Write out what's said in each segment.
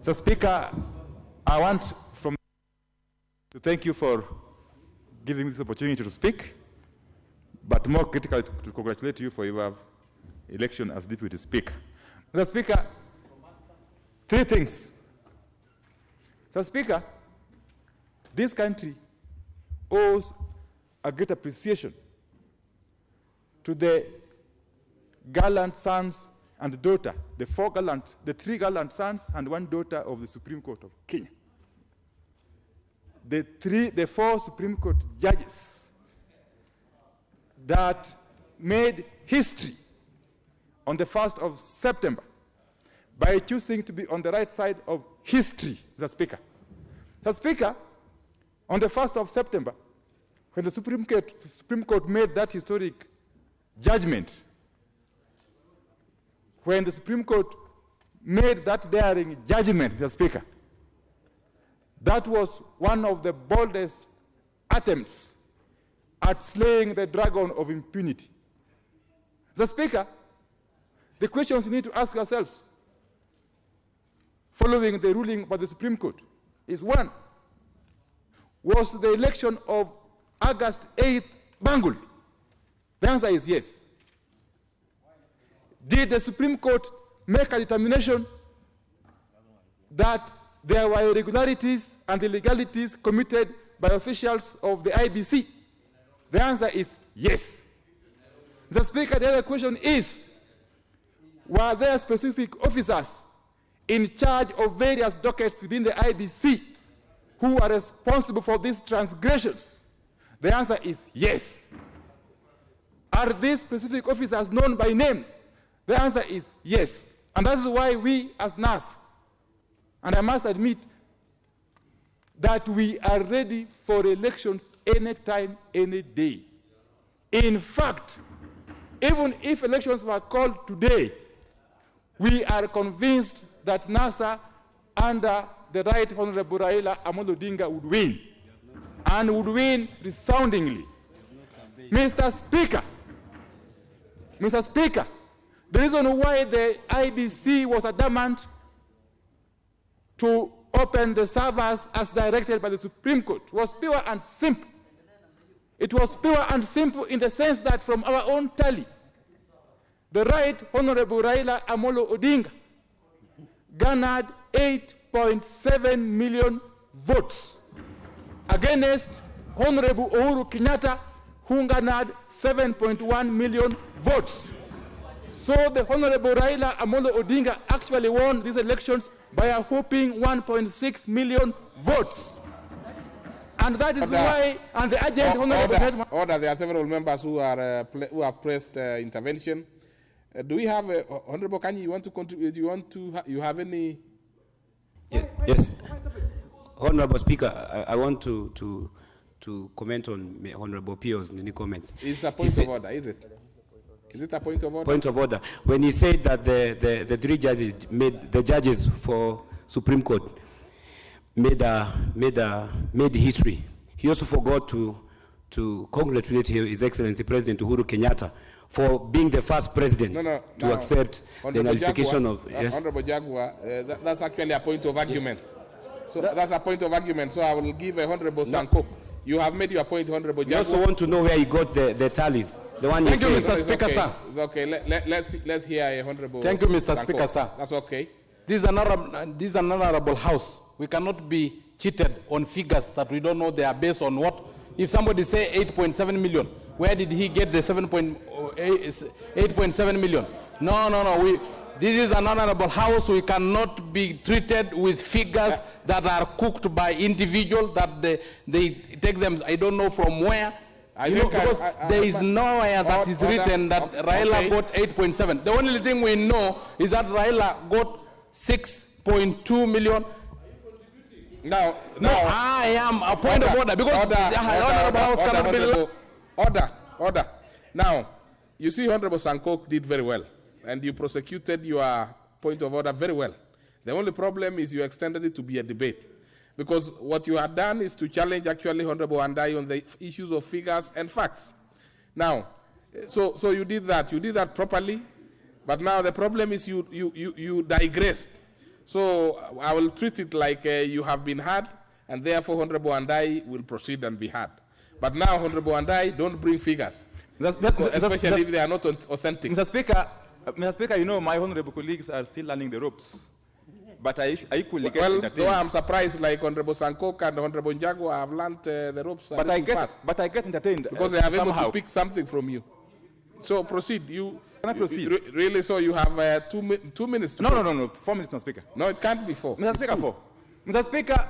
Mr. Speaker, I want to thank you for giving me this opportunity to speak, but more critically to congratulate you for your election as Deputy Speaker. Mr. Speaker, three things. Mr. Speaker, this country owes a great appreciation to the gallant sons and daughter, the three gallant sons and one daughter of the Supreme Court of Kenya. The four Supreme Court judges that made history on the 1st of September by choosing to be on the right side of history, Mr. Speaker. Mr. Speaker, on the 1st of September, when the Supreme Court made that historic judgment, when the Supreme Court made that daring judgment, Mr. Speaker, that was one of the boldest attempts at slaying the dragon of impunity. Mr. Speaker, the questions we need to ask ourselves following the ruling by the Supreme Court is, one, was the election of August 8th bungled? The answer is yes. Did the Supreme Court make a determination that there were irregularities and illegalities committed by officials of the IEBC? The answer is yes. Mr. Speaker, the other question is, were there specific officers in charge of various dockets within the IEBC who are responsible for these transgressions? The answer is yes. Are these specific officers known by names? The answer is yes. And that is why we as NASA, and I must admit that we are ready for elections anytime, any day. In fact, even if elections were called today, we are convinced that NASA, under the Right Honorable Raila Amolo Odinga, would win, and would win resoundingly. Mr. Speaker, the reason why the IEBC was adamant to open the servers as directed by the Supreme Court was pure and simple. It was pure and simple in the sense that from our own tally, the Right Honorable Raila Amolo Odinga garnered 8.7 million votes against Honorable Uhuru Kenyatta, who garnered 7.1 million votes. So the Honorable Raila Amolo Odinga actually won these elections by a whopping 1.6 million votes. And that is why, and the agent Honorable... Order, there are several members who have pressed intervention. Do we have, Honorable Kanyi, you want to contribute? You have any... Yes. Honorable Speaker, I want to comment on Honorable Opiyo's many comments. It's a point of order, is it? Is it a point of order? Point of order. When he said that the three judges the judges for Supreme Court made history, he also forgot to congratulate His Excellency President Uhuru Kenyatta for being the first president to accept the nullification of... Yes. Honorable Jaguar, that's actually a point of argument. Yes. So that's a point of argument. So I will give Honorable Sanko. You have made your point, Honorable Jaguar. You also want to know where he got the tallies. The one Thank you, Mr. Speaker, sir. It's okay. Let's hear Honorable. Thank you, Mr. Sanko. Speaker, sir. That's okay. This is an honorable house. We cannot be cheated on figures that we don't know they are based on what. If somebody say 8.7 million, where did he get the 8.7 million? No. This is an honorable house. We cannot be treated with figures that are cooked by individuals, that they take them, I don't know from where. Because there is nowhere that is written that Raila got 8.7. The only thing we know is that Raila got 6.2 million. No, I am a point of order because the honorable house cannot be... Order. Now, you see, Honorable Sanko did very well, and you prosecuted your point of order very well. The only problem is you extended it to be a debate, because what you had done is to challenge actually Honorable Wandayi on the issues of figures and facts. Now, so you did that. You did that properly, but now the problem is you digressed So I will treat it like you have been heard, and therefore Honorable Wandayi will proceed and be heard. But now, Honorable Wandayi, don't bring figures, especially if they are not authentic. Mr. Speaker, you know my honorable colleagues are still learning the ropes. But I equally get entertained. Though I'm surprised, like Honorable Sankok and Honorable Njago have learned the ropes fast. But I get entertained. Because they have able to pick something from you. So proceed. Can I proceed? Really, so you have 2 minutes to No, 4 minutes, Mr. Speaker. No, it can't be 4. Mr. Speaker, 4. Mr. Speaker,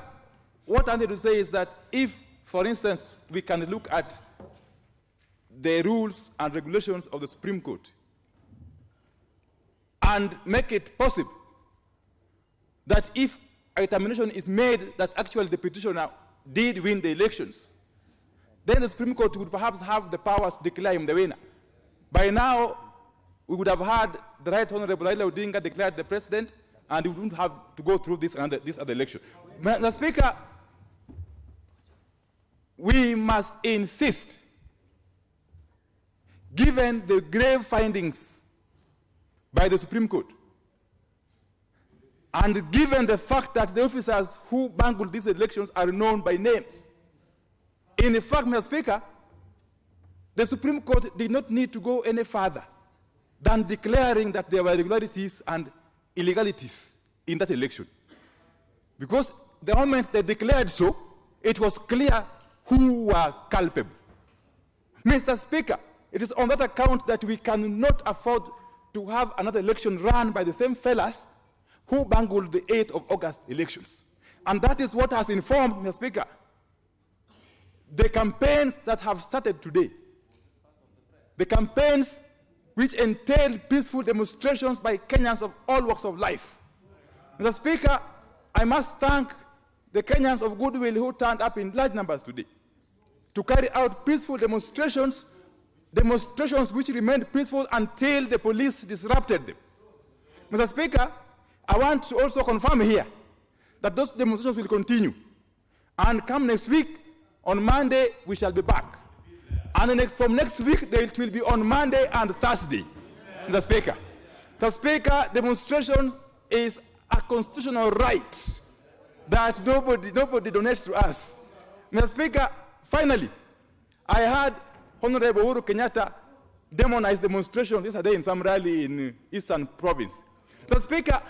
what I need to say is that if, for instance, we can look at the rules and regulations of the Supreme Court and make it possible that if a determination is made that actually the petitioner did win the elections, then the Supreme Court would perhaps have the powers to declare him the winner. By now, we would have had the Right Honorable Raila Odinga declared the president, and we wouldn't have to go through this other election. Mr. Speaker, we must insist, given the grave findings by the Supreme Court, and given the fact that the officers who bungled these elections are known by names. In fact, Mr. Speaker, the Supreme Court did not need to go any further than declaring that there were irregularities and illegalities in that election. Because the moment they declared so, it was clear who were culpable. Mr. Speaker, it is on that account that we cannot afford to have another election run by the same fellas who bungled the 8th of August elections. And that is what has informed, Mr. Speaker, the campaigns that have started today. The campaigns which entail peaceful demonstrations by Kenyans of all walks of life. Mr. Speaker, I must thank the Kenyans of goodwill who turned up in large numbers today to carry out peaceful demonstrations which remained peaceful until the police disrupted them. Mr. Speaker, I want to also confirm here that those demonstrations will continue. And come next week, on Monday, we shall be back. And from next week, it will be on Monday and Thursday, Mr. Speaker. Mr. Speaker, demonstration is a constitutional right that nobody donates to us. Mr. Speaker, finally, I heard Honorable Uhuru Kenyatta demonize demonstrations yesterday in some rally in Eastern Province. Mr. Speaker,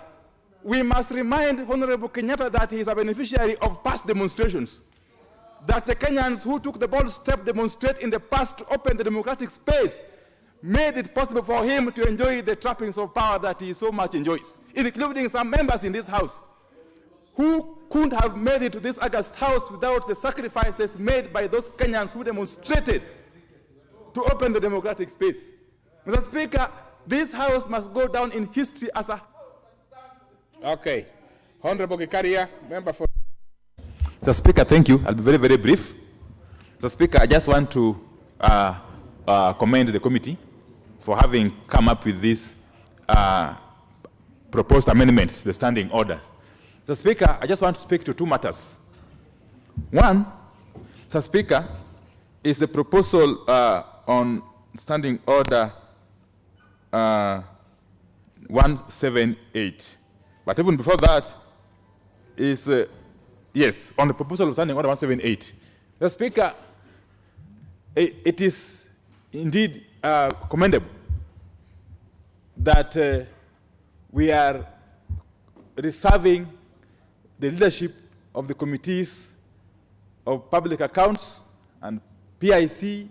we must remind Honorable Kenyatta that he is a beneficiary of past demonstrations. That the Kenyans who took the bold step demonstrate in the past to open the democratic space made it possible for him to enjoy the trappings of power that he so much enjoys, including some members in this house who couldn't have made it to this august house without the sacrifices made by those Kenyans who demonstrated to open the democratic space. Mr. Speaker, this house must go down in history as a... Okay. Honorable Gikaria, member for... Mr. Speaker, thank you. I'll be very, very brief. Mr. Speaker, I just want to commend the committee for having come up with these proposed amendments, the standing orders. Mr. Speaker, I just want to speak to 2 matters. One, Mr. Speaker, is the proposal on standing order 178. But even before that is, yes, on the proposal of standing order 178. Mr. Speaker, it is indeed commendable that we are reserving the leadership of the committees of public accounts and PIC